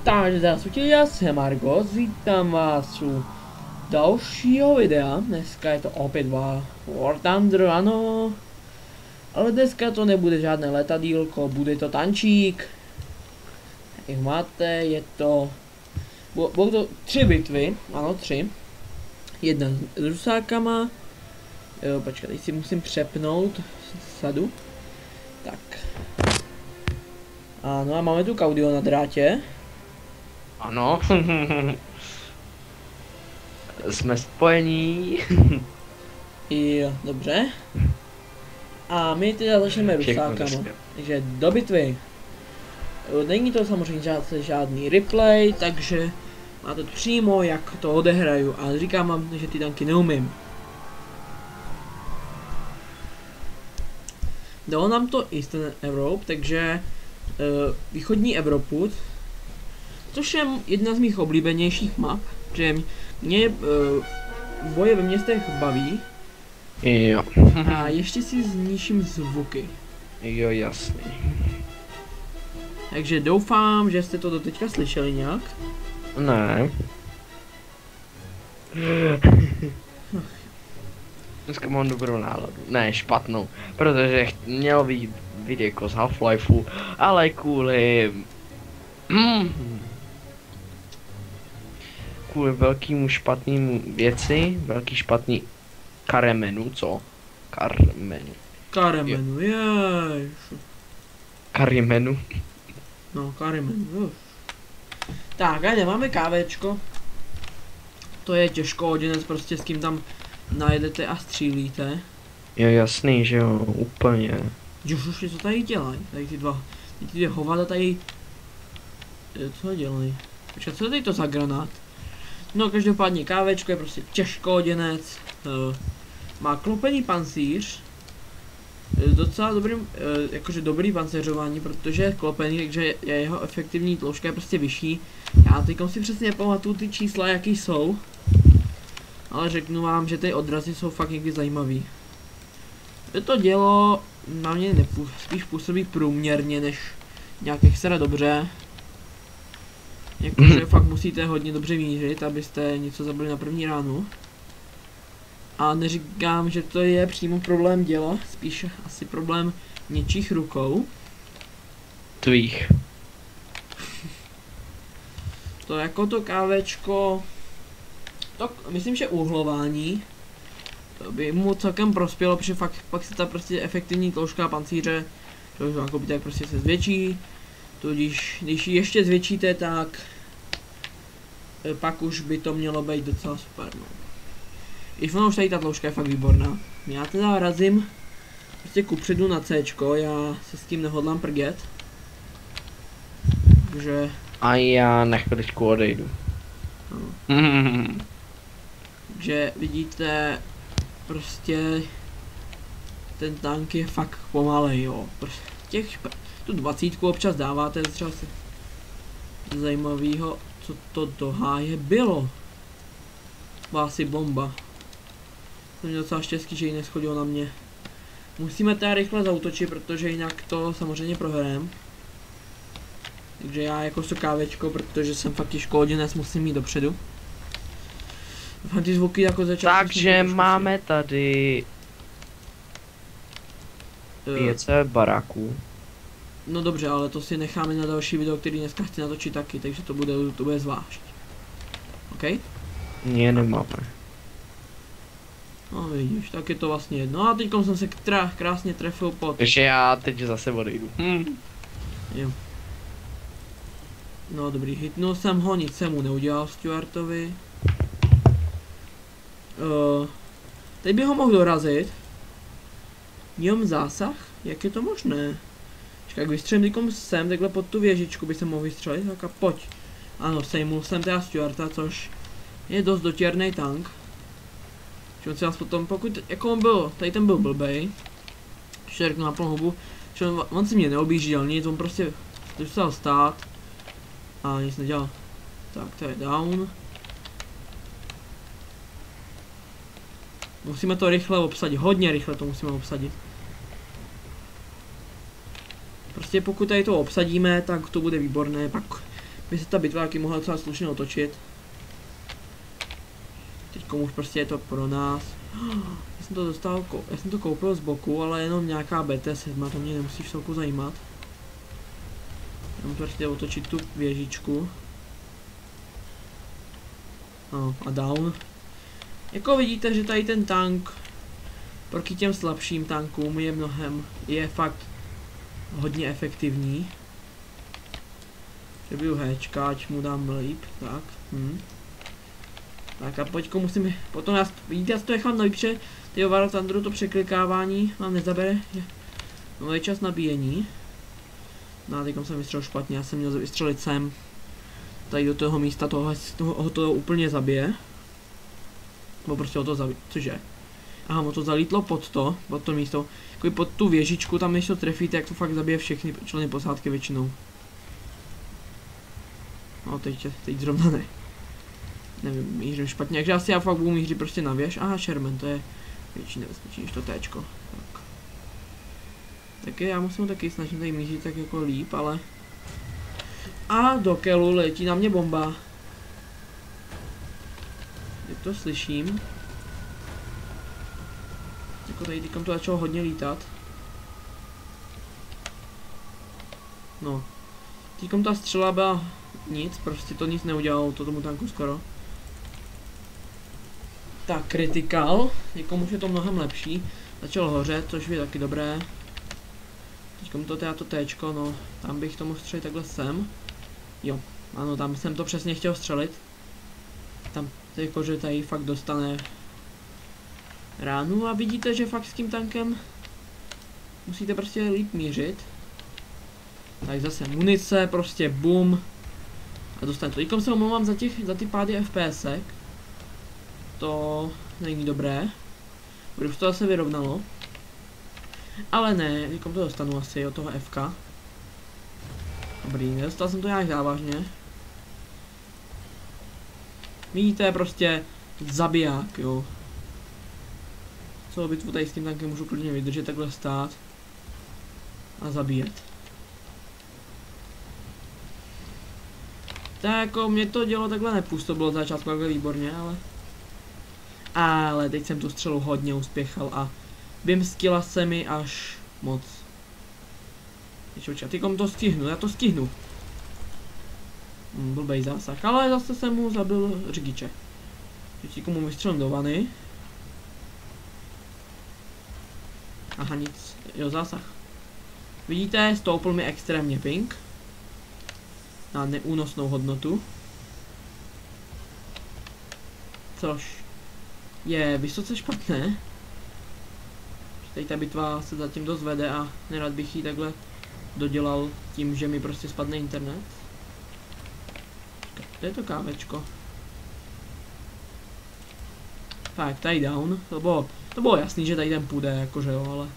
Takže zdravstvíte, já jsem Margo, vítám vás u dalšího videa. Dneska je to opět War Thunder, ano. Ale dneska to nebude žádné letadílko, bude to tančík. Jak máte, je to... Budou to 3 bitvy, ano 3. Jedna s rusákama. Jo, počkat, teď si musím přepnout sadu. Tak. Ano a máme tu Kaudio na drátě. Ano. Jsme spojení. Jo, dobře. A my teda začneme rusákama. Takže do bitvy. Není to samozřejmě žádný replay, takže máte přímo jak to odehraju, ale říkám vám, že ty tanky neumím. Dalo nám to Eastern Europe, takže východní Evropu, což je jedna z mých oblíbenějších map, že mě boje ve městech baví. Jo. A ještě si zničím zvuky. Jo, jasný. Takže doufám, že jste to doteďka slyšeli nějak. Ne. Dneska mám dobrou náladu. Ne, špatnou. Protože mělo být videjko z Half-Lifeu, ale kvůli velkýmu špatnému věci, velký špatný karemenu, co? Karemenu, jež. Karimenu. No, Karimenu, jo. Tak, a máme kávečko. To je těžko hodinec, prostě s kým tam najedete a střílíte. Jo, jasný, že jo, úplně. Jožuši, co tady dělají? Tady ty dvě hovada tady... Co dělají? Počkat, co je tady to za granát? No, každopádně kávečko je prostě těžkohodinec. Má klopený pancíř. Docela dobrým, jakože dobrý pancéřování, protože je klopený, takže jeho efektivní tloušťka je prostě vyšší. Já teďkom si přesně nepamatuju ty čísla, jaký jsou. Ale řeknu vám, že ty odrazy jsou fakt někdy zajímavý. To dělo na mě spíš působí průměrně, než nějak extra dobře. Jakože fakt musíte hodně dobře mířit, abyste něco zabili na první ránu. A neříkám, že to je přímo problém děla, spíš asi problém něčích rukou. Tvých. To jako to kávečko, to myslím, že uhlování by mu celkem prospělo, protože fakt pak se ta prostě efektivní tloušťka pancíře, to už jako by tak prostě se zvětší, tudíž když ji ještě zvětšíte, tak pak už by to mělo být docela super. No. I už tady ta tloušťka je fakt výborná. Já teda razím prostě kupředu na Cčko, já se s tím nehodlám prdět. Takže... A já na chviličku odejdu. Takže vidíte, prostě ten tank je fakt pomalej, jo. Prostě tu 20 občas dáváte třeba zajímavého, co to do háje bylo. Byla asi bomba. Jsem měl docela štěstí, že ji neschodilo na mě. Musíme teda rychle zautočit, protože jinak to samozřejmě prohrám. Takže já jako to kávečko, protože jsem fakt těžkohodinec, musím mít dopředu. Fakt ty zvuky jako začátku. Takže máme tady 500 baráků. No dobře, ale to si necháme na další video, který dneska chci natočit taky, takže to bude zvlášť. OK? Nie, nemáme. No vidíš, tak je to vlastně jedno. A teďkom jsem se krásně trefil pod... Takže já teď zase odejdu. Jo. No dobrý, hitnul jsem ho, nic jsem mu neudělal Stuartovi. Teď bych ho mohl dorazit. Jenom zásah? Jak je to možné? Jak vystřelím teďkom sem, takhle pod tu věžičku by se mohl vystřelit, tak a pojď. Ano, sejmul jsem teda Stuarta, což je dost dotěrný tank. Čím si vás potom, pokud, jako on byl, tady ten byl blbej, ještě řeknu na plnou hubu, že on si mě neobjížděl nic, on prostě dostal stát a nic nedělal. Tak, to je down. Musíme to rychle obsadit, hodně rychle to musíme obsadit. Prostě pokud tady to obsadíme, tak to bude výborné, pak by se ta bitva taky mohla docela slušně otočit. Teďko už prostě je to pro nás. Já jsem to dostal, já jsem to koupil z boku, ale jenom nějaká BT7, to mě nemusí v celku zajímat. Jenom to prostě otočit tu věžičku. No a down. Jako vidíte, že tady ten tank proti těm slabším tankům je fakt hodně efektivní. Přebiju héčka, ať mu dám líp, tak. Tak a pojďko musím, potom vidíte, já si to nechám na výpře, tyho War of Thunderu to překlikávání vám nezabere, no je čas nabíjení. No a teďkom jsem vystřelil špatně, já jsem měl vystřelit sem, tady do toho místa, toho to úplně zabije. Bo prostě ho to zabije, cože? Aha, mu to zalítlo pod to místo, jako pod tu věžičku, tam když to trefíte, jak to fakt zabije všechny členy posádky většinou. No teď zrovna ne. Nevím, mířím špatně, takže asi já fakt budu mířit prostě na věž. Aha, Sherman, to je větší nebezpečí než to téčko. Tak já musím taky snažit tady mířit tak jako líp, ale... A do kelu letí na mě bomba. Jak to slyším. Jako tady to začalo hodně lítat. No. Týkom ta střela byla nic, prostě to nic neudělalo, to tomu tanku skoro. Tak, critical, někomu už je to mnohem lepší. Začal hořet, což je taky dobré. Teďkom to teda to téčko, no, tam bych to mohl střelit takhle sem. Jo, ano, tam jsem to přesně chtěl střelit. Tam jakože tady fakt dostane ránu a vidíte, že fakt s tím tankem musíte prostě líp mířit. Tak zase munice, prostě boom. A dostane to. Teďkom se omlouvám za ty pády FPSek. To není dobré. Už to zase vyrovnalo. Ale ne, teďkom to dostanu asi od toho FK. Dobrý, nedostal jsem to nějak závažně. Vidíte, prostě zabiják, jo. Celou bitvu tady s tím tankem můžu klidně vydržet, takhle stát. A zabíjet. Tak jako mě to dělo takhle nepůsobilo od začátku takhle výborně, ale teď jsem tu střelu hodně uspěchal a bimskila se mi až moc. Teďkom to stihnu, já to stihnu. Blbej zásah, ale zase jsem mu zabil řidiče. Teď mu vystřelím do vany. Aha, nic, jo, zásah. Vidíte, stoupl mi extrémně ping. Na neúnosnou hodnotu. Což je vysoce špatné. Tady ta bitva se zatím dost vede a nerad bych ji takhle dodělal tím, že mi prostě spadne internet. To je to kávečko. Tak, tady down. To bylo jasný, že tady ten půjde, jakože jo, ale...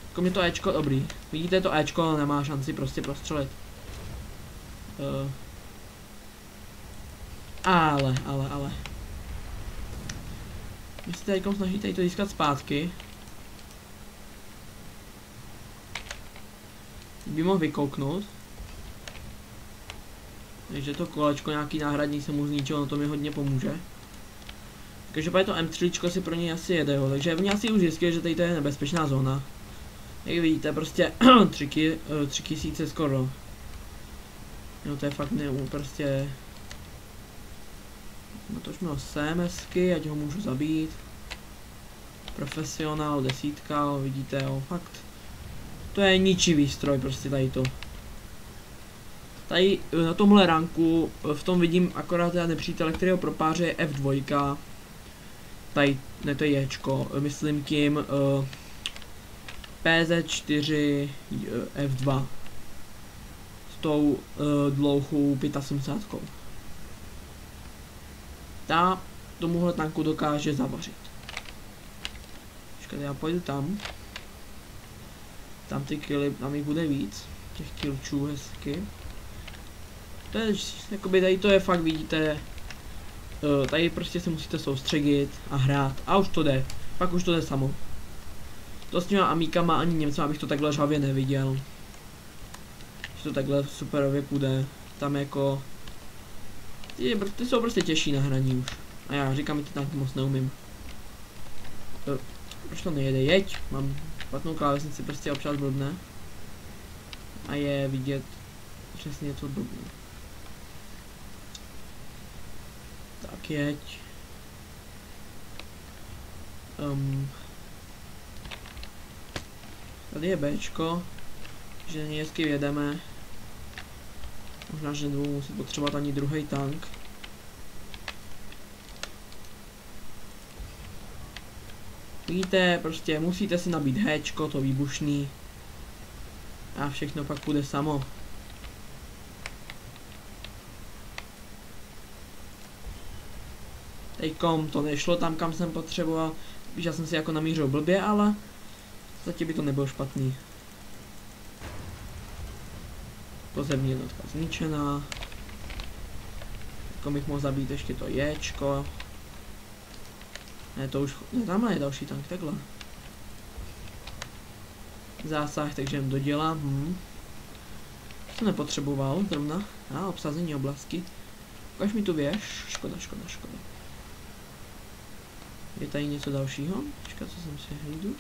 Jako mě to Ečko, dobrý. Vidíte, to Ečko nemá šanci prostě prostřelit. Ale. Vy se teďkom snažíte tady to získat zpátky. By mohl vykouknout. Takže to kolečko nějaký náhradní se mu zničilo, no to mi hodně pomůže. Takže to M3 si pro něj asi jede, jo, takže oni asi už zjistili, že tady to je nebezpečná zóna. Jak vidíte, prostě 3000 skoro. No to je fakt prostě... No to už mělo sem hezky, ať ho můžu zabít. Profesionál, 10, vidíte, jo, fakt. To je ničivý stroj, prostě tady to. Tady na tomhle ranku, v tom vidím akorát nepřítele, kterého propáře je F2. Tady, ne to je Jčko, myslím tím PZ4 F2. S tou dlouhou 75. Ta tomuhle tanku dokáže zavařit. Počkejte, já pojdu tam. Tam ty killy, tam jich bude víc. Těch killčů hezky. To je, jakoby tady to je fakt, vidíte. Tady prostě se musíte soustředit a hrát. A už to jde. Pak už to jde samo. To s těma amíkama ani Němcem, abych to takhle žhavě neviděl. Že to takhle superově půjde. Tam jako Ty jsou prostě těžší na hraní už. A já říkám, že ty tanky moc neumím. Proč to nejede? Jeď! Mám špatnou klávesnici, prostě občas blbne. A je vidět přesně co blbne. Tak jeď. Tady je Bčko, že na hezky jedeme. Možná, že nebudu muset potřebovat ani druhý tank. Víte, prostě musíte si nabít Hčko, to výbušný. A všechno pak půjde samo. Teďkom to nešlo tam, kam jsem potřeboval. Víš, já jsem si jako namířil blbě, ale zatím by to nebylo špatný. Pozemní jednotka zničená. Jako bych mohl zabít ještě to Jčko. Ne, to už, ne, tam je další tank, takhle. Zásah, takže jen dodělám, To nepotřeboval, zrovna. Obsazení oblasti. Ukaž mi tu věž, škoda. Je tady něco dalšího? Počkat, co jsem si hlídu.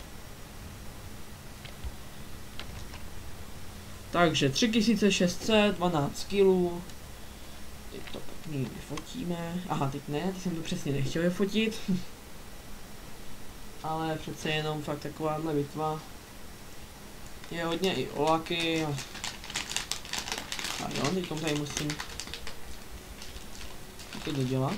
Takže 3612 kg. Teď to pěkně vyfotíme. Aha, teď ne, teď jsem to přesně nechtěl vyfotit. Ale přece jenom fakt takováhle bitva. Je hodně i o laky. A jo, teď tady musím to dodělat.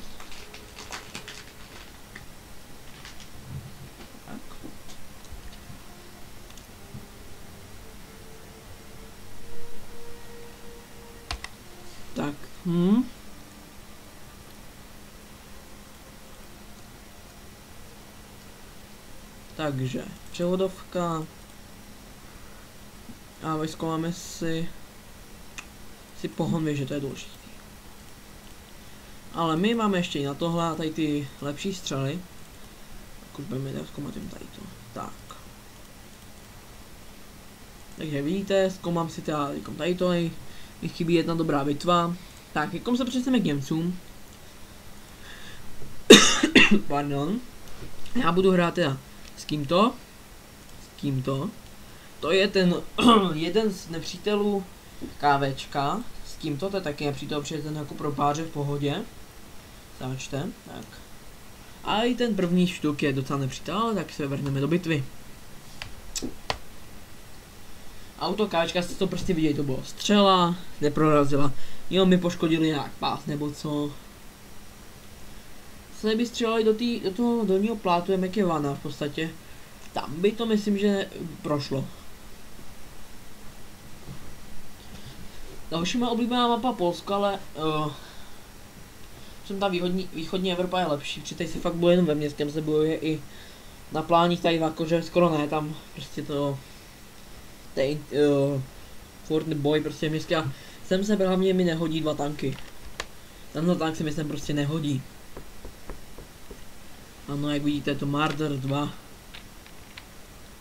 Tak, Takže, převodovka. A vyzkoumáme si pohon věže, to je důležité. Ale my máme ještě i na tohle, tady ty lepší střely. Tak už budeme zkoumat jim tady to. Tak. Takže vidíte, zkoumám si tady to, mi chybí jedna dobrá bitva. Tak, jakom se přesuneme k Němcům. Pardon. Já budu hrát teda s kýmto. To je ten jeden z nepřítelů KVčka. S tímto, to je taky nepřítel, protože ten jako propáře v pohodě. Začte, tak. A i ten první štuk je docela nepřítel, ale tak se vrhneme do bitvy. Auto KVčka, jste to prostě viděli, to bylo střela, neprorazila. Jo, mi poškodili nějak pás nebo co. Se by střelali do toho dolního plátu, jak je vana v podstatě. Tam by to myslím, že prošlo. Další má oblíbená mapa Polsko, ale ta východní Evropa je lepší, protože tady se fakt bojuje jenom ve městském, se bojuje i na pláních tady jakože skoro ne, tam prostě to furt boj prostě městský a sem se hlavně mi nehodí dva tanky. Tenhle tank se mi sem prostě nehodí. Ano, jak vidíte, to Marder 2.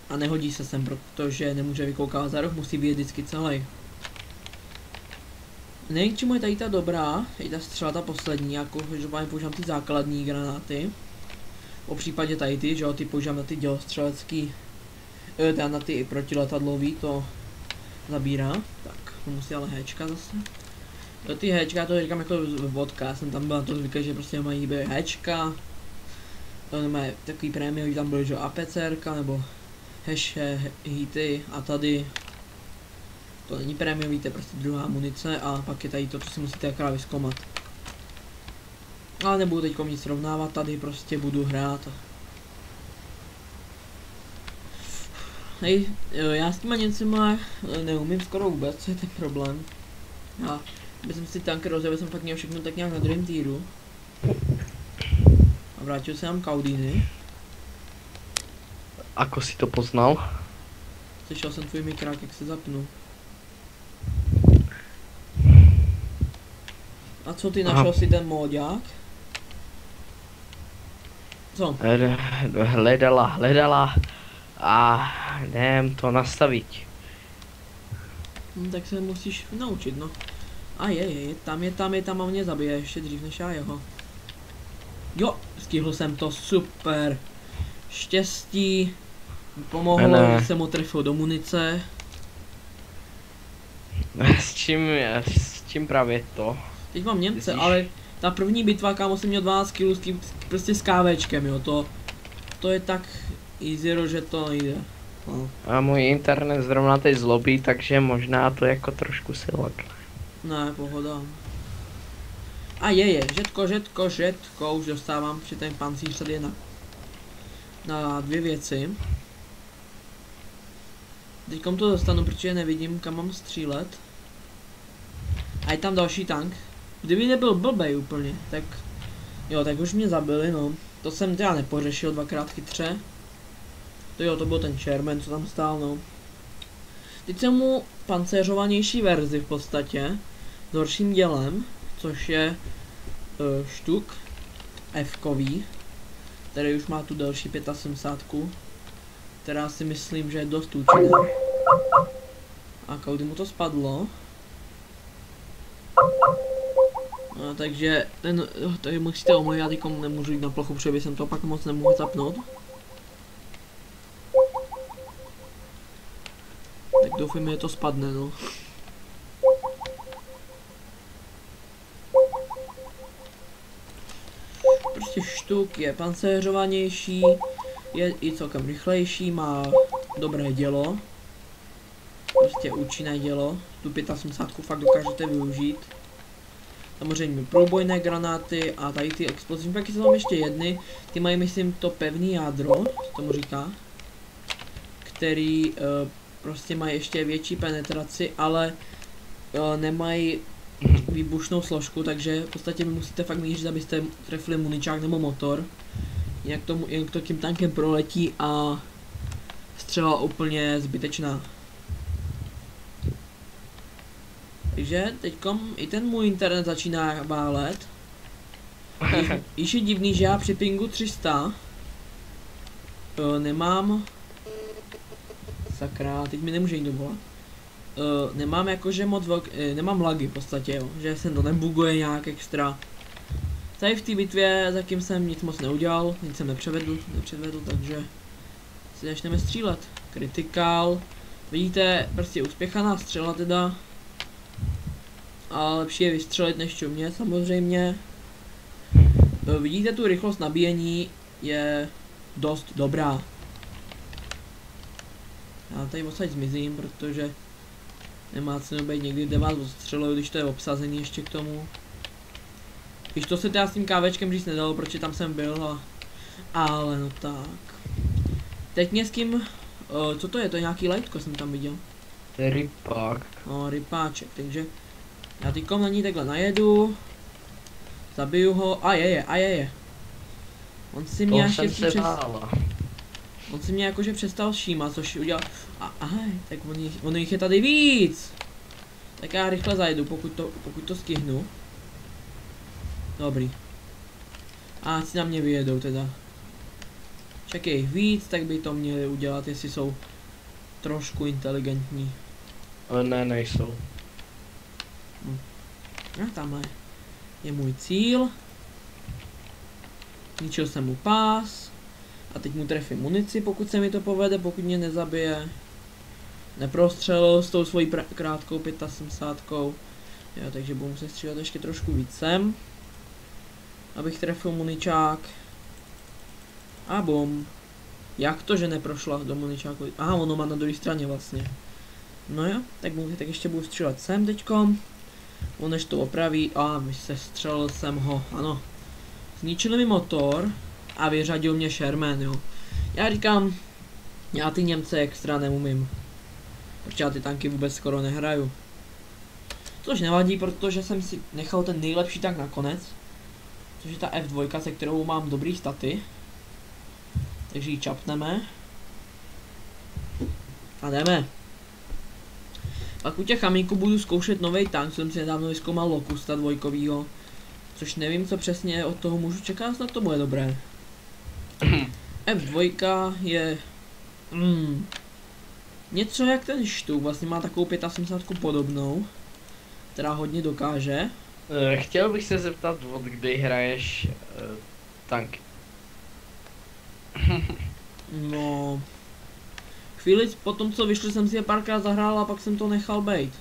A nehodí se sem, protože nemůže vykoukávat za roh, musí být vždycky celý. Nevím, k čemu je tady ta dobrá, je ta střela ta poslední, jako že používám ty základní granáty. Po případě tady ty, že jo, ty používám na ty dělostřelecký, teda na ty protiletadlový, to zabírá. Tak, to musí ale Hčka zase. Ty Hčka, to říkám jako vodka, já jsem tam byl na to zvyklý, že prostě mají Hčka. To nemá takový prémiový, tam byly, že APCRka, nebo heše, hity a tady to není prémiový, to je prostě druhá munice a pak je tady to, co si musíte akorát vyzkoumat. Ale nebudu teď nic srovnávat, tady prostě budu hrát. Hej, já s těma Němcema neumím skoro vůbec, co je ten problém. Já jsem si tanky rozjel, jsem fakt měl všechno tak nějak na druhém týru. A vrátil se nám Kaudiny. Ako si to poznal? Slyšel jsem tvůj mikrák, jak se zapnul. A co ty našel si ten móďák? Co? Hledala a jdem to nastavit. Tak se musíš naučit, no. A je tam a mě zabije ještě dřív než já jeho. Jo, stihl jsem to, super. Štěstí. Pomohlo, že jsem ho trefil do munice. S čím právě to? Teď mám Němce, ale ta první bitva, kámo, jsem měl 12 kg prostě s kávečkem, jo, to je tak easy, že to nejde. No. A můj internet zrovna teď zlobí, takže možná to jako trošku si lag. Ne, pohoda. A je, žetko, už dostávám, protože ten pancíř tady je na dvě věci. Teďkom to dostanu, protože nevidím, kam mám střílet. A je tam další tank. Kdyby nebyl blbej úplně, tak jo, tak už mě zabili, no. To jsem teda nepořešil dvakrát chytře. To jo, to byl ten Sherman, co tam stál, no. Teď jsem mu pancéřovanější verzi v podstatě, s horším dělem, což je štuk F-kový, který už má tu delší 75, která si myslím, že je dost účinná. A kdy mu to spadlo. No, takže tady musíte omluvit, já teďkom nemůžu jít na plochu, protože by jsem to pak moc nemohl zapnout. Tak doufujeme, že to spadne, no. Prostě štuk je pancéřovanější, je i celkem rychlejší, má dobré dělo. Prostě účinné dělo, tu 85 fakt dokážete využít. Samozřejmě průbojné granáty a tady ty explozivní, pak jsou tam ještě jedny, ty mají myslím to pevný jádro, co tomu říká, který prostě mají ještě větší penetraci, ale nemají výbušnou složku, takže v podstatě vy musíte fakt mířit, abyste trefili muničák nebo motor, jinak to tím tankem proletí a střela úplně zbytečná. Takže teďkom i ten můj internet začíná válet. Již je divný, že já při pingu 300 nemám... Sakra, teď mi nemůže nikdo volat. Nemám jakože moc nemám lagy v podstatě, jo, že se to nebuguje nějak extra. Tady v té bitvě zatím jsem nic moc neudělal, nic jsem nepředvedl, takže si začneme střílet. Critical, vidíte, prostě uspěchaná střela teda. A lepší je vystřelit než čumět samozřejmě. Vidíte, tu rychlost nabíjení je dost dobrá. Já tady odsaď zmizím, protože nemá cenu být někdy, kde vás odstřelují, když to je obsazený ještě k tomu. Když to se teda s tím kávečkem říct nedalo, protože tam jsem byl ale no tak. Teď mě s kým... co to je? To je nějaký lightko, jsem tam viděl. To je rypák. No, rypáček, takže... Já teďkom na ní takhle najedu. Zabiju ho a je. On si mě ještě on si mě jakože přestal všímat, což udělal. Aha, tak on jich je tady víc. Tak já rychle zajedu, pokud to stihnu. Dobrý. A ať si na mě vyjedou teda. Čekej jich víc, tak by to měli udělat, jestli jsou trošku inteligentní. Ale ne, nejsou. A tamhle je můj cíl. Zničil jsem mu pás. A teď mu trefím munici, pokud se mi to povede, pokud mě nezabije. Neprostřelil s tou svojí krátkou 75. Jo, takže budu muset střílet ještě trošku víc sem. Abych trefil muničák. A bum. Jak to, že neprošla do muničáku? Aha, ono má na druhé straně vlastně. No jo, tak ještě budu střílet sem teďkom. On než to opraví, vystřelil jsem ho, ano. Zničil mi motor a vyřadil mě Sherman, jo. Já říkám, já ty Němce extra neumím. Protože já ty tanky vůbec skoro nehraju. Což nevadí, protože jsem si nechal ten nejlepší tank nakonec. Což je ta F2, se kterou mám dobrý staty. Takže ji čapneme. A jdeme. Pak u těch amíků budu zkoušet nový tank, jsem si nedávno vyzkoumal Locusta dvojkovýho. Což nevím, co přesně od toho můžu čekat, snad to bude dobré. F2 je... něco jak ten štuk, vlastně má takovou 75 podobnou. teda hodně dokáže. Chtěl bych se zeptat, od kdy hraješ tanky? No, chvíli po tom, co vyšli, jsem si je párkrát zahrál a pak jsem to nechal bejt.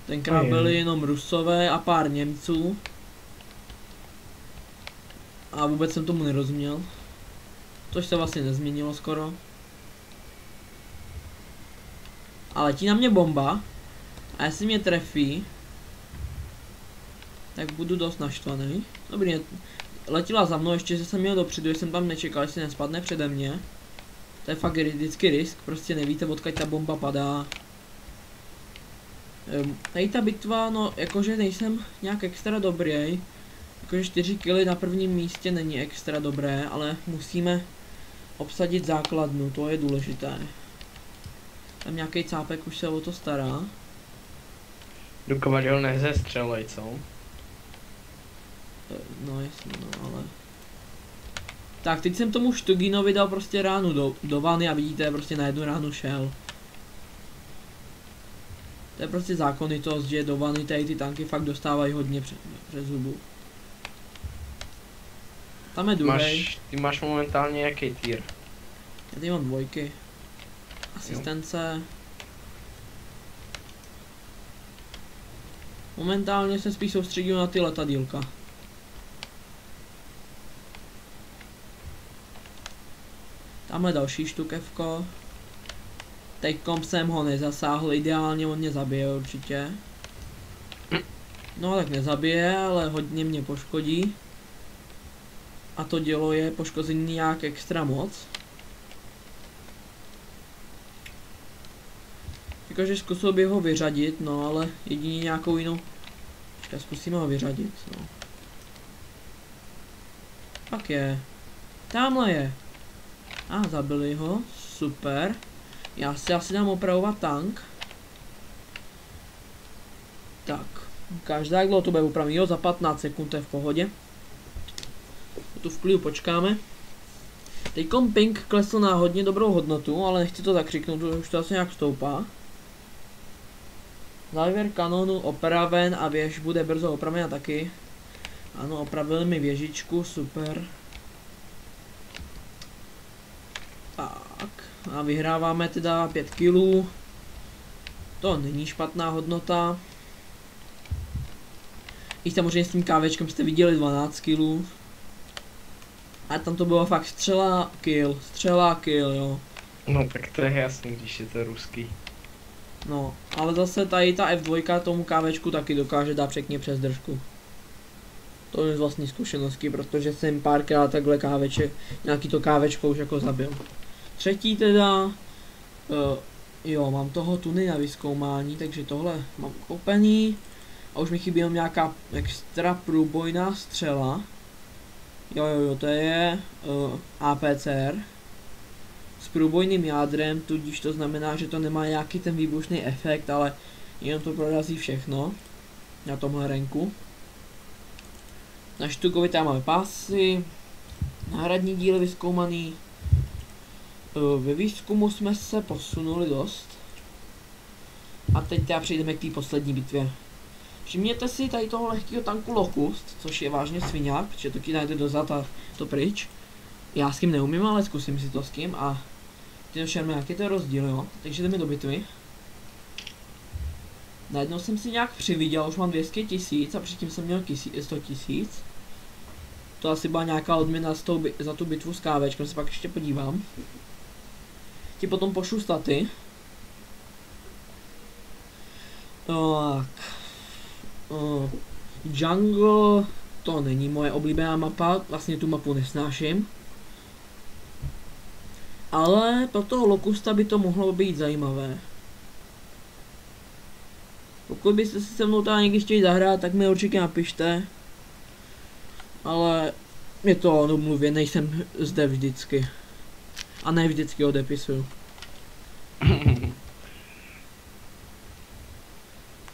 Tenkrát byli jenom Rusové a pár Němců. A vůbec jsem tomu nerozuměl. Což se vlastně nezměnilo skoro. A letí na mě bomba. A jestli mě trefí, tak budu dost naštvaný. Dobrý, letěla za mnou, ještě že jsem měl dopředu, že jsem tam nečekal, jestli nespadne přede mě. To je fakt vždycky risk, prostě nevíte, odkud ta bomba padá. Tady ta bitva, no jakože nejsem nějak extra dobrý. Jakože 4 killy na prvním místě není extra dobré, ale musíme obsadit základnu, to je důležité. Tam nějaký cápek už se o to stará. Dukovat ho nezestřelej, co? No jasně, no ale... Tak, teď jsem tomu Štuginovi dal prostě ránu do vany a vidíte, prostě na jednu ránu šel. To je prostě zákonitost, že do vany tady ty tanky fakt dostávají hodně přes zubu. Tam je druhej. Ty máš momentálně jaký tier? Já tady mám 2. Asistence. Jo. Momentálně se spíš soustředil na ty letadílka. Tamhle další štukevko. Teďkom jsem ho nezasáhl, ideálně on mě zabije určitě. No tak nezabije, ale hodně mě poškodí. A to dělo je poškození nějak extra moc. Jakože zkusil bych ho vyřadit, no ale jedině nějakou jinou. Počkej, zkusíme ho vyřadit, no. Pak je. Tamhle je. A zabili ho, super. Já si asi dám opravovat tank. Tak, každá jak dlouho to bude upravit, jo, za 15 sekund, to je v pohodě. Tu v klidu počkáme. Teďkom ping klesl na hodně dobrou hodnotu, ale nechci to zakřiknout, už to asi nějak stoupá. Závěr kanonu opraven a věž bude brzo opravena taky. Ano, opravili mi věžičku, super. Tak, a vyhráváme teda 5 kg. To není špatná hodnota. I samozřejmě s tím kávečkem jste viděli 12 kg. A tam to bylo fakt střela kill, jo. No tak to je jasný, když je to ruský. No, ale zase tady ta F2 tomu kávečku taky dokáže dát pěkně přes držku. To je z vlastní zkušenosti, protože jsem párkrát takhle káveček, nějaký to kávečko už jako zabil. Třetí teda, jo, mám toho tuny na vyzkoumání, takže tohle mám koupený. A už mi chybí jenom nějaká extra průbojná střela. Jo, to je APCR. S průbojným jádrem, tudíž to znamená, že to nemá nějaký ten výbušný efekt, ale jenom to prorazí všechno. Na tomhle renku. Na Štukovi tam máme pásy. Náhradní díly vyzkoumaný. Ve výzkumu jsme se posunuli dost. A teď teda přejdeme k té poslední bitvě. Všimněte si tady toho lehkého tanku Locust, což je vážně sviňák, protože to ti najde dozad a to pryč. Já s tím neumím, ale zkusím si to s tím a ty to šerme, jaký to je rozdíl, jo. Takže jdeme do bitvy. Najednou jsem si nějak přividěl, už mám 200 000 a předtím jsem měl 100 000. To asi byla nějaká odměna za tu bitvu s kávečkem, se pak ještě podívám. Ti potom pošlu staty. Tak. Jungle, to není moje oblíbená mapa, vlastně tu mapu nesnáším. Ale pro toho Locusta by to mohlo být zajímavé. Pokud byste si se mnou tady někdy chtěli zahrát, tak mi určitě napište. Ale je to o domluvě, nejsem zde vždycky. A ne vždycky odepisuju.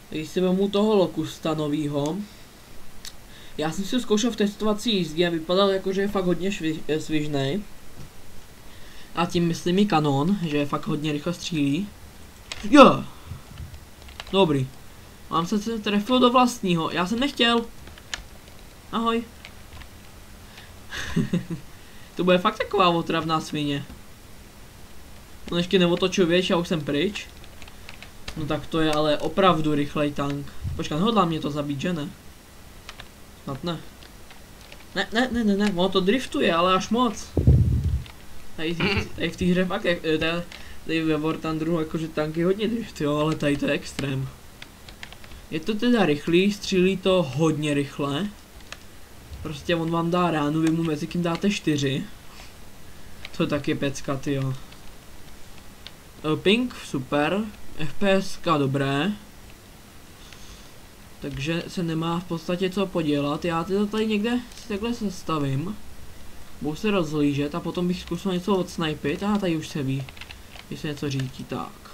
Když si vemu toho Locusta novýho, já jsem si ho zkoušel v testovací jízdě a vypadal jako, že je fakt hodně svižnej. A tím myslím i kanon, že je fakt hodně rychle střílí. Jo! Dobrý. Mám se trefil do vlastního, já jsem nechtěl. Ahoj. To bude fakt taková otravná svině. On ještě neotočil věč a už jsem pryč. No tak to je ale opravdu rychlej tank. Počkat, nehodlá mě to zabít, že ne? Snad ne. Ne, ono to driftuje, ale až moc. Tady v té hře fakt, tady ve War Thunderu jakože tanky hodně driftujou, ale tady to je extrém. Je to teda rychlý, střílí to hodně rychle. Prostě on vám dá ránu, vy mu mezi kým dáte 4. To tak je pecka, tyjo. Ping, super. FPSka dobré. Takže se nemá v podstatě co podělat. Já teda tady někde si takhle sestavím. Budu se rozhlížet a potom bych zkusil něco odsnipit. A tady už se ví, když se něco řítí, tak.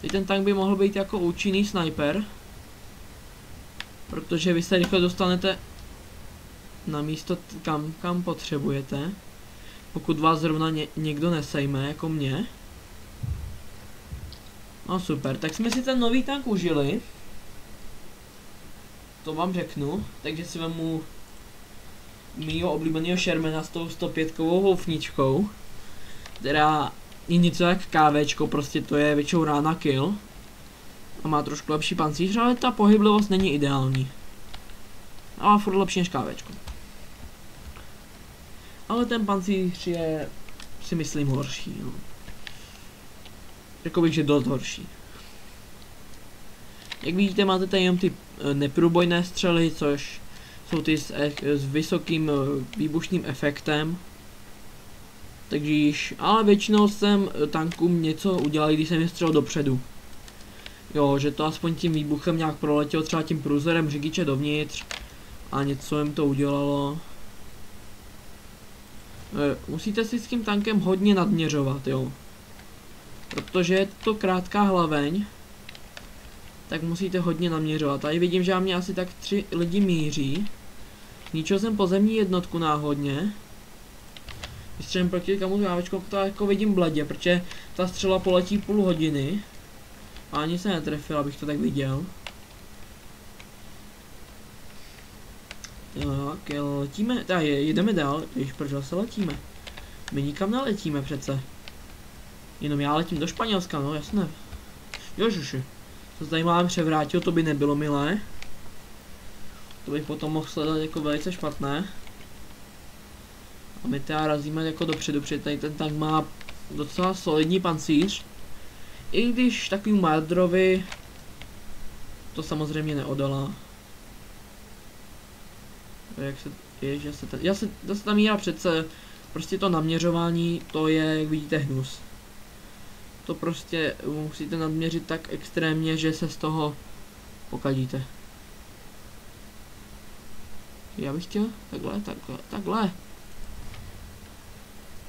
Teď ten tank by mohl být jako účinný sniper. Protože vy se rychle dostanete na místo, kam potřebujete. Pokud vás zrovna někdo nesejme, jako mě. No super, tak jsme si ten nový tank užili. To vám řeknu. Takže si vemu mýho oblíbeného Shermana s tou 105kovou houfničkou. Která je něco jak kávečko, prostě to je většinou rána kill. A má trošku lepší pancíř, ale ta pohyblivost není ideální. A má furt lepší než kávečko. Ale ten pancíř je, si myslím, horší, no. Řekl bych, že dost horší. Jak vidíte, máte tady jenom ty neprůbojné střely, což jsou ty s vysokým výbušným efektem. Takže ale většinou jsem tankům něco udělal, když jsem je střelil dopředu. Jo, že to aspoň tím výbuchem nějak proletělo, třeba tím průzorem řidiče dovnitř a něco jim to udělalo. Musíte si s tím tankem hodně nadměřovat, jo. Protože je to krátká hlaveň, tak musíte hodně naměřovat. Tady vidím, že mě asi tak 3 lidi míří. Zničil jsem pozemní jednotku náhodně. Vystřelím proti kamu jávečkou, to jako vidím bledě, protože ta střela poletí půl hodiny. A ani se netrefil, abych to tak viděl. Tak, letíme, tak jedeme dál, když proč zase letíme. My nikam neletíme přece. Jenom já letím do Španělska, no jasné. Jožuši. To tady mám převrátil, to by nebylo milé. To bych potom mohl sledovat jako velice špatné. A my teda razíme jako dopředu, protože tady ten tank má docela solidní pancíř. I když takovým Mardrovi to samozřejmě neodolá. Jak se, že se tam míra přece, prostě to naměřování, to je, jak vidíte, hnus. To prostě musíte nadměřit tak extrémně, že se z toho pokadíte. Já bych chtěl takhle.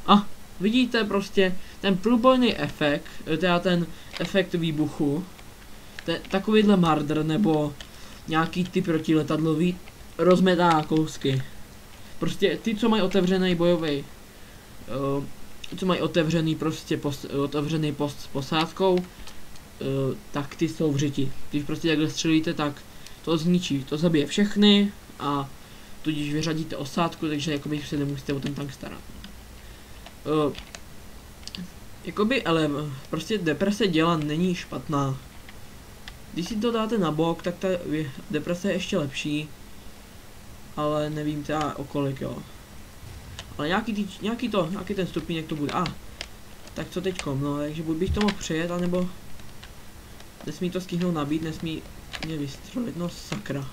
A vidíte prostě ten průbojný efekt, teda ten efekt výbuchu, takovýhle Marder nebo nějaký typ protiletadlový rozmetá kousky. Prostě ty, co mají otevřený bojový, co mají otevřený prostě otevřený post s posádkou, tak ty jsou v řiti. Když prostě takhle střelíte, tak to zničí, to zabije všechny a tudíž vyřadíte osádku, takže jakoby se nemusíte o ten tank starat. Jakoby, ale prostě deprese děla není špatná. Když si to dáte na bok, tak ta deprese je ještě lepší. Ale nevím teda o kolik, jo. Ale nějaký ten stupínek to bude. Tak co teďkom, no, takže buď bych to mohl přejet, anebo nesmí to stihnout nabít, nesmí mě vystřelit, no sakra.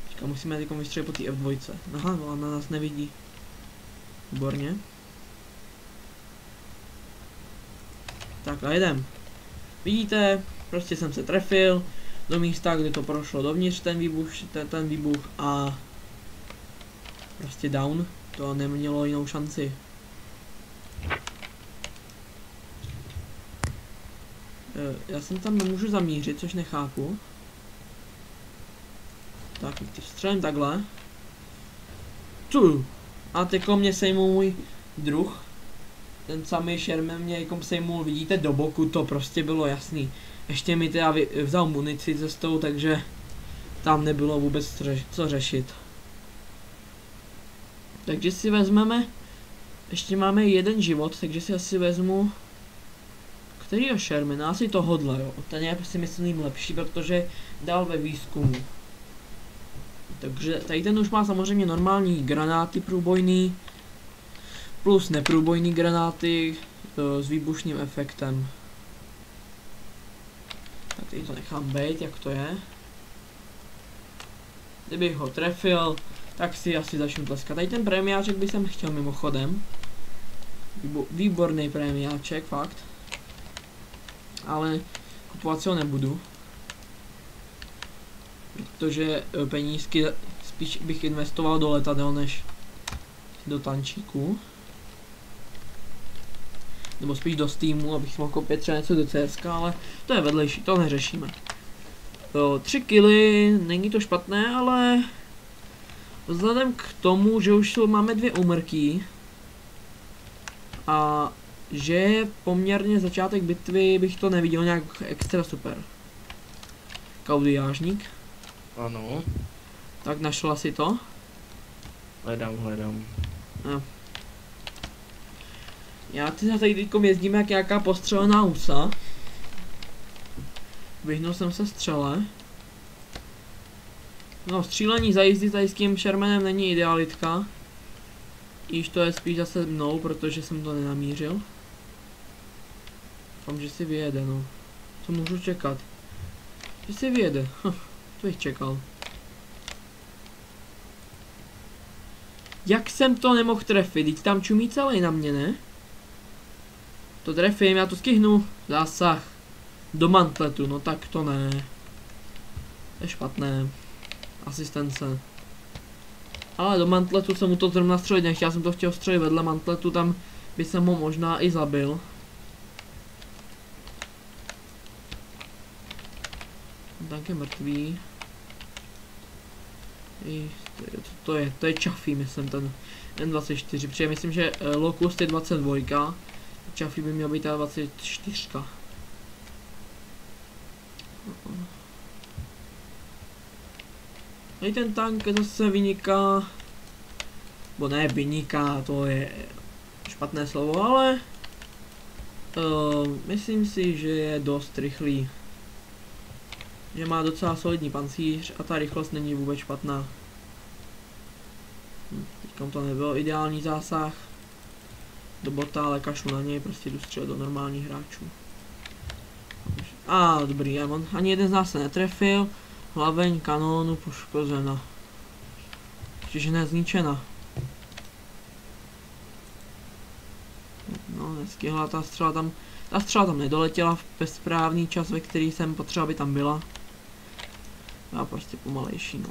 Teďka musíme teďkom vystřelit po té F2. Aha, no, ona nás nevidí. Výborně. Tak a jedem. Vidíte, prostě jsem se trefil do místa, kde to prošlo dovnitř ten výbuch a prostě down, to nemělo jinou šanci. Já jsem tam nemůžu zamířit, což nechápu. Tak, střelím takhle. A teďko mě sejmul můj druh. ten samý Sherman mě jako sejmul, vidíte, do boku, to prostě bylo jasný. Ještě mi teda vzal munici cestou, takže tam nebylo vůbec co řešit. Takže si vezmeme, ještě máme jeden život, takže si asi vezmu, kterýho Shermana, asi tohodle, jo. Ten je si myslím lepší, protože dál ve výzkumu. Takže tady ten už má samozřejmě normální granáty průbojný, plus neprůbojný granáty s výbušným efektem. Tak tady to nechám být, jak to je. Kdybych ho trefil, tak si asi začnu tleskat. Tady ten prémiáček bych jsem chtěl mimochodem. Výborný prémiáček, fakt. Ale kupovat si ho nebudu. Protože penízky spíš bych investoval do letadel než do tančíků. Nebo spíš do Steamu, abych mohl koupit třeba něco do CSK, ale to je vedlejší, to neřešíme. 3 kily, není to špatné, ale vzhledem k tomu, že už máme 2 úmrtí a že je poměrně začátek bitvy, bych to neviděl nějak extra super. Kaudiážník. Ano. Tak našla si to? Hledám. No. Já teda tady teďkom jezdím jak nějaká postřelená husa. Vyhnul jsem se střele. No, střílení za jízdy tady s tím Shermanem není idealitka. Iž to je spíš zase mnou, protože jsem to nenamířil. Doufám, že si vyjede, no. Co můžu čekat? Že si vyjede, to bych čekal. Jak jsem to nemohl trefit? Teď tam čumí celý na mě, ne? To trefím, já to skihnu. Zásah. Do mantletu, no tak to ne. To je špatné. Asistence. Ale do mantletu jsem mu to zrovna střelit nechtěl, já jsem to chtěl střelit vedle mantletu, tam by jsem ho možná i zabil. Tak je mrtvý. To je čafý, myslím, ten N24, protože myslím, že Locust je 22, čafý by měl být ta 24. A ten tank zase vyniká, bo ne vyniká, to je špatné slovo, ale myslím si, že je dost rychlý. Že má docela solidní pancíř a ta rychlost není vůbec špatná. Teďkom to nebyl ideální zásah do bota, ale kašlu na něj, prostě jdu střelit do normálních hráčů. Dobrý, on ani jeden z nás se netrefil. Hlaveň kanónu poškozena. Těžené zničena. No, neskihla ta střela tam nedoletěla ve správný čas, ve který jsem potřeba, aby tam byla. A prostě pomalejší, no.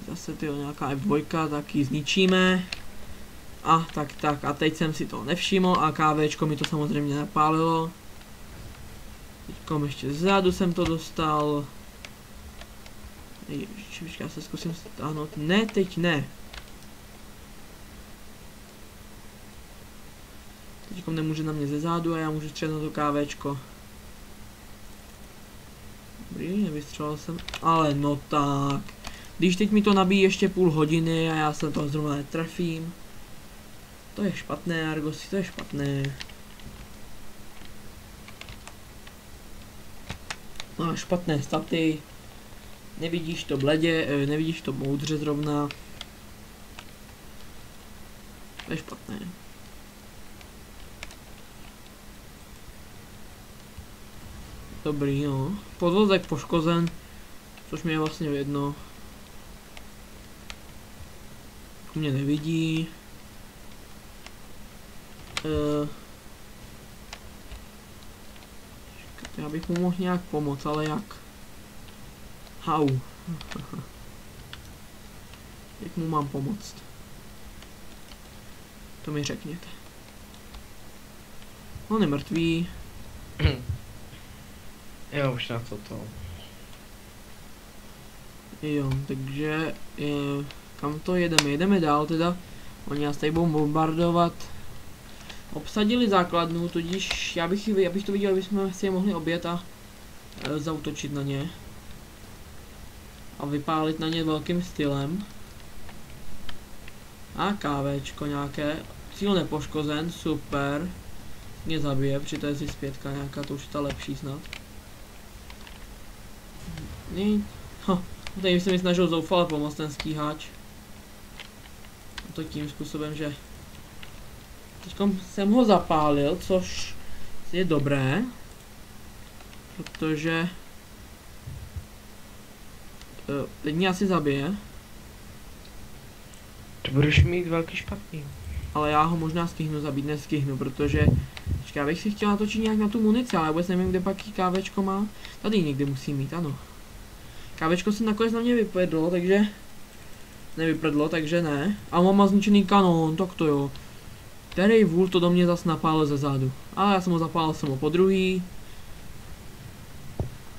Zase tyjo, nějaká F2, tak ji zničíme. Tak, a teď jsem si to nevšiml a KVčko mi to samozřejmě napálilo. Teďkom ještě zezadu jsem to dostal. Ježiš, já se zkusím stáhnout. Ne, teď ne. Teďkom nemůže na mě zezadu a já můžu střelnout to KVčko. Dobrý, nevystřelil jsem, ale no tak. Když teď mi to nabíjí ještě půl hodiny a já se to zrovna netrefím. To je špatné, Argosi, to je špatné. Máš špatné staty. Nevidíš to bledě, nevidíš to moudře zrovna. To je špatné. Dobrý, no. Podvozek poškozen, což mi je vlastně jedno. Mě nevidí. Já bych mu mohl nějak pomoct, ale jak? How? Jak mu mám pomoct? To mi řekněte. On je mrtvý. Jo, už na to. Jo, takže kam to jedeme? Jedeme dál teda. Oni nás tady budou bombardovat. Obsadili základnu, tudíž já bych to viděl, abychom si je mohli objet a zaútočit na ně. A vypálit na ně velkým stylem. A kávečko nějaké. Cíl nepoškozen, super. Mě zabije, protože to je si zpětka nějaká, to už je ta lepší snad. Tady se mi snažil zoufale pomoct ten stíhač. A to tím způsobem, že teďkom jsem ho zapálil, což je dobré. Protože teď mě asi zabije. To budeš mít velký špatný. Ale já ho možná stihnu zabít, nestihnu, protože já bych si chtěl natočit nějak na tu munici, ale vůbec nevím, kde pak kávečko má. Tady někde musí mít, ano. Kávečko se nakonec na mě vyprdlo, takže nevyprdlo, takže ne. A mám zničený kanón, tak to jo. Který vůl to do mě zas napálil ze zádu. Ale já jsem ho zapálil po druhý.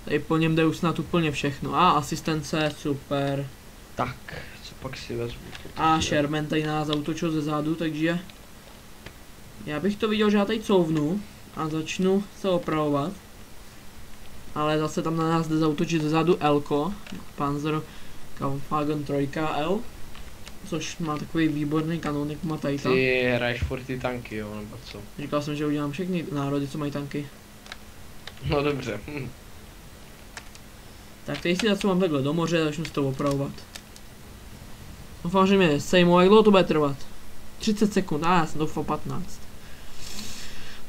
Tady po něm jde už snad úplně všechno. A asistence, super. Tak, co pak si vezmu? A Sherman tady na nás zautočil ze zádu, takže já bych to viděl, že já tady couvnu a začnu se opravovat. Ale zase tam na nás jde zautočit ze zádu Elko, Panzer Kampfwagen 3L, což má takový výborný kanón, jak má tady. Ty hraješ furt ty tanky, jo, nebo co? Říkal jsem, že udělám všechny národy, co mají tanky. No dobře. Tak teď si zase mám takhle do moře a začnu s toho opravovat. Doufám, že mě sejmou, jak dlouho to bude trvat? 30 sekund, já jsem doufal 15.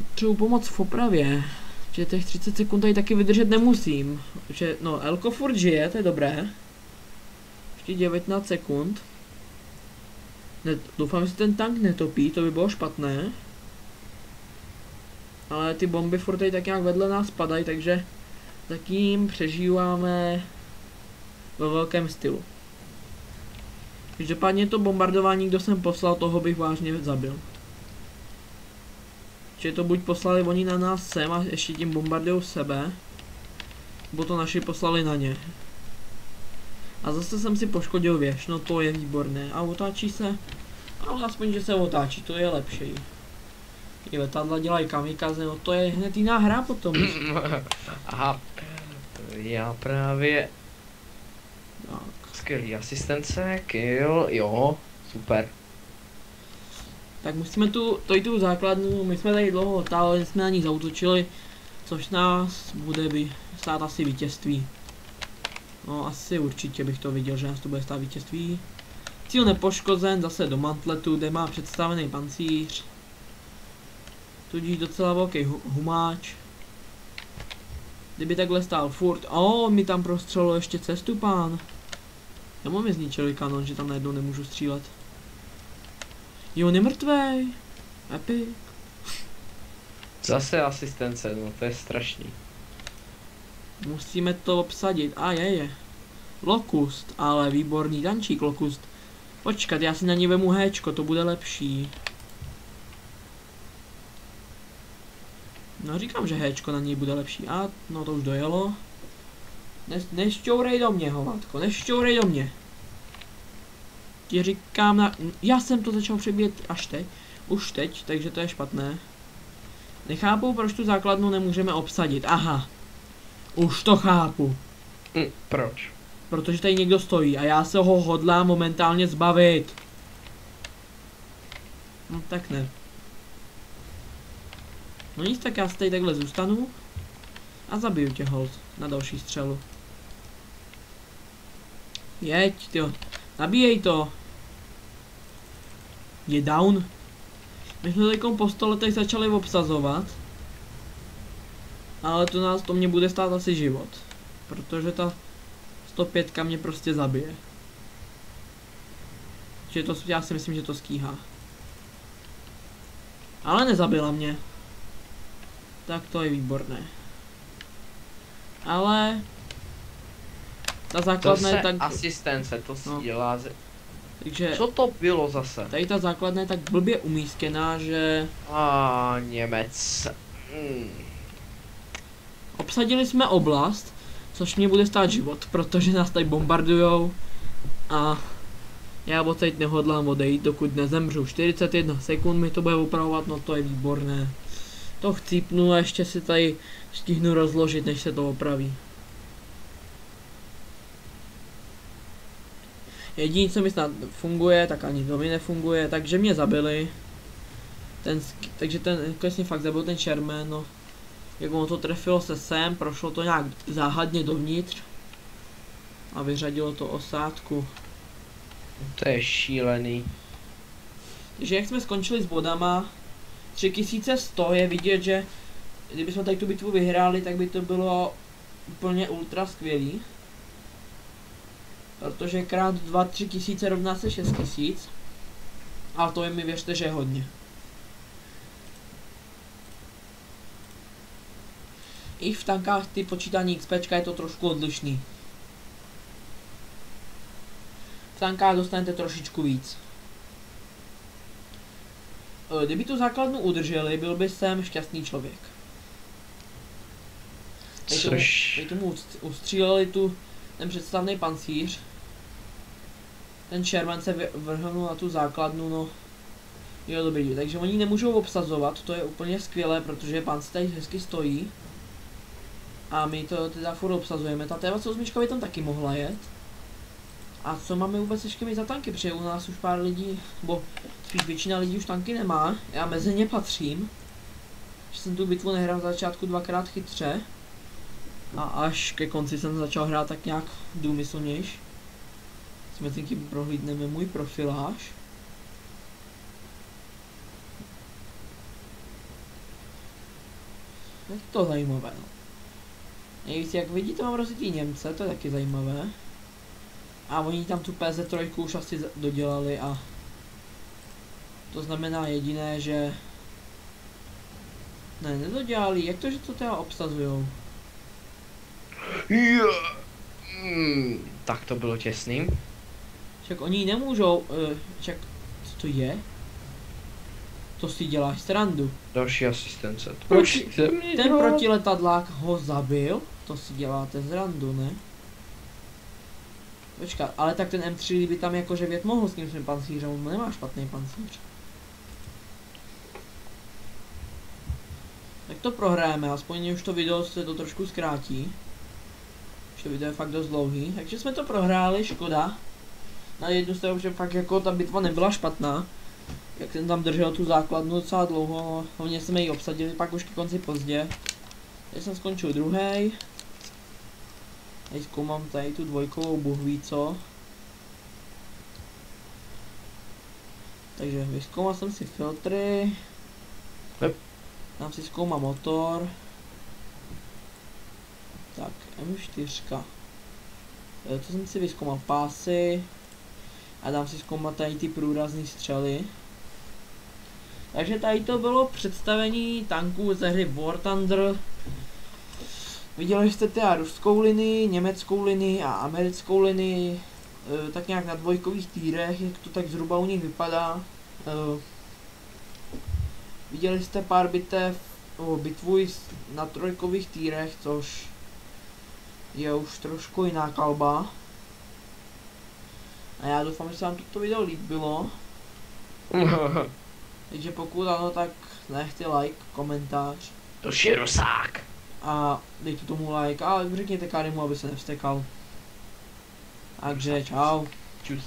Potřebuji pomoc v opravě. Že těch 30 sekund tady taky vydržet nemusím. Že, no, Elko furt žije, to je dobré. Ještě 19 sekund. Doufám, že se ten tank netopí, to by bylo špatné. Ale ty bomby furt tady tak nějak vedle nás padají, takže zatím přežíváme ve velkém stylu. Každopádně to bombardování, kdo jsem poslal, toho bych vážně zabil. Že to buď poslali oni na nás sem a ještě tím bombardujou sebe, nebo to naši poslali na ně. A zase jsem si poškodil věž, no to je výborné. A otáčí se, ale aspoň, že se otáčí, to je lepší. I letadla dělají kamikaze, no to je hned jiná hra potom. Aha, já právě... Tak. Skvělý asistence, kill, jo, super. Tak musíme tu základnu, my jsme tady dlouho otáhli, jsme na ní zaútočili, což nás bude stát asi vítězství. No asi určitě bych to viděl, že nás to bude stát vítězství. Cíl nepoškozen, zase do mantletu, kde má představený pancíř. Tudíž docela velký humáč. Kdyby takhle stál furt, mi tam prostřelilo ještě cestu, pán. Nebo mi zničili kanon, že tam najednou nemůžu střílet. Jo, nemrtvej. Epic. Zase asistence, no to je strašný. Musíme to obsadit. A je. Locust, ale výborný tančík Locust. Počkat, já si na ní vemu héčko, to bude lepší. No říkám, že héčko na něj bude lepší. A no to už dojelo. Nešťourej do mě, hovátko, nešťourej do mě. Ti říkám já jsem to začal přebíjet až teď. Už teď, takže to je špatné. Nechápu, proč tu základnu nemůžeme obsadit. Aha. Už to chápu. Proč? Protože tady někdo stojí a já se ho hodlám momentálně zbavit. No tak ne. No nic, tak já si tady takhle zůstanu. A zabiju tě hold na další střelu. Jeď, tyjo. Nabíjej to. Je down. My jsme teďkom po stole tady začali obsazovat. Ale to mě bude stát asi život. Protože ta 105 mě prostě zabije. Že to, já si myslím, že to skýhá. Ale nezabila mě. Tak to je výborné. Ale ta základna je tak... asistence, to si dělá Takže... Co to bylo zase? Tady ta základna je tak blbě umístěná, že... Němec. Obsadili jsme oblast, což mě bude stát život, protože nás tady bombardujou. A Já odsaď nehodlám odejít, dokud nezemřu. 41 sekund mi to bude opravovat, no to je výborné. To chcípnu a ještě si tady stihnu rozložit, než se to opraví. Jediné, co mi snad funguje, tak ani to mi nefunguje, takže mě zabili. Takže ten klesně fakt zabil ten Sherman, no. Jak ono to trefilo se sem, prošlo to nějak záhadně dovnitř. A vyřadilo to osádku. To je šílený. Takže jak jsme skončili s bodama, 3100 je vidět, že kdybychom tady tu bitvu vyhráli, tak by to bylo úplně ultra skvělý. Protože krát 2-3 tisíce rovná se 6 tisíc. A to je mi věřte, že je hodně. I v tankách ty počítání XPčka je to trošku odlišný. V tankách dostanete trošičku víc. Kdyby tu základnu udrželi, byl by jsem šťastný člověk. Tady tomu ustříleli ten představný pancíř. Ten Sherman se vrhnul na tu základnu, no. Jo, dobrý, takže oni nemůžou obsazovat, to je úplně skvělé, protože pán si tady hezky stojí. A my to teda furt obsazujeme, ta T-28 by tam taky mohla jet. A co máme vůbec ještě mít za tanky, protože u nás už pár lidí, bo spíš většina lidí už tanky nemá, já mezi ně patřím. Že jsem tu bitvu nehrál v začátku dvakrát chytře. A až ke konci jsem začal hrát tak nějak důmyslnějš. Jsme tím prohlídneme můj profiláž. Je to zajímavé. Nejvíc jak vidíte, mám rozjetý Němce, to je taky zajímavé. A oni tam tu PZ3 už asi dodělali a to znamená jediné, že ne, nedodělali, jak to, že to teda obsazujou? Tak to bylo těsný. Však oni nemůžou, však co to je? To si děláš srandu. Další asistence. Ten protiletadlák ho zabil, to si děláte srandu, ne? Počkat, ale tak ten M3 by tam jakože vět mohl s tím svým pancířem, on nemá špatný pancíř. Tak to prohrajeme, aspoň už to video se to trošku zkrátí. Už to video je fakt dost dlouhý, takže jsme to prohráli, škoda. Na jednu stranu, že fakt jako ta bitva nebyla špatná. Jak jsem tam držel tu základnu docela dlouho, hlavně jsme ji obsadili pak už ke konci pozdě. Teď jsem skončil druhý. Teď zkoumám tady tu dvojkovou, Bůh ví co. Takže vyzkoumal jsem si filtry. Tam si zkoumám motor. Tak, M4. To jsem si vyzkoumal pásy. A dám si zkoumat tady ty průrazné střely. Takže tady to bylo představení tanků ze hry War Thunder. Viděli jste teda ruskou linii, německou linii a americkou linii. Tak nějak na dvojkových týrech, jak to tak zhruba u nich vypadá. Viděli jste pár bitvu na trojkových týrech, což je už trošku jiná kalba. A já doufám, že se vám toto video líbilo. Takže pokud ano, tak nechte like, komentář. To je rusák. A dejte tomu like a řekněte Karimu, aby se nevstekal. Takže čau. Čus.